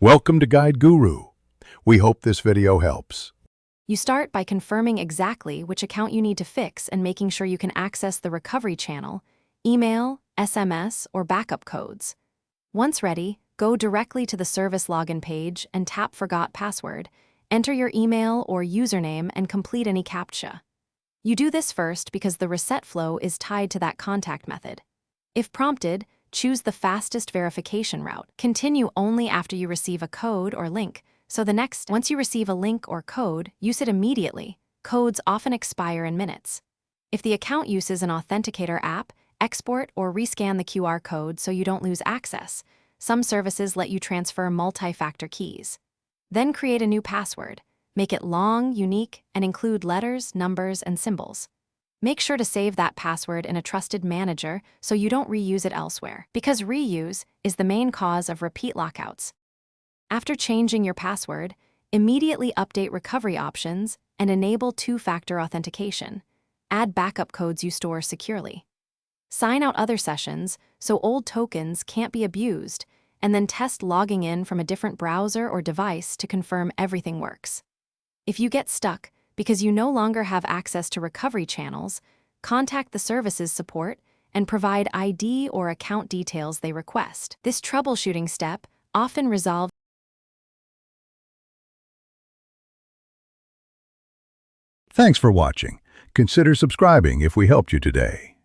Welcome to Guide Guru. We hope this video helps. You start by confirming exactly which account you need to fix and making sure you can access the recovery channel, email, SMS, or backup codes. Once ready, go directly to the service login page and tap Forgot Password. Enter your email or username and complete any CAPTCHA. You do this first because the reset flow is tied to that contact method. If prompted, choose the fastest verification route. Continue only after you receive a code or link. So once you receive a link or code, use it immediately. Codes often expire in minutes. If the account uses an authenticator app, export or rescan the QR code so you don't lose access. Some services let you transfer multi-factor keys. Then create a new password. Make it long, unique, and include letters, numbers, and symbols. Make sure to save that password in a trusted manager so you don't reuse it elsewhere, because reuse is the main cause of repeat lockouts. After changing your password, immediately update recovery options and enable two-factor authentication. Add backup codes you store securely. Sign out other sessions so old tokens can't be abused, and then test logging in from a different browser or device to confirm everything works. If you get stuck because you no longer have access to recovery channels, contact the services support and provide ID or account details they request. This troubleshooting step often resolves. Thanks for watching. Consider subscribing if we helped you today.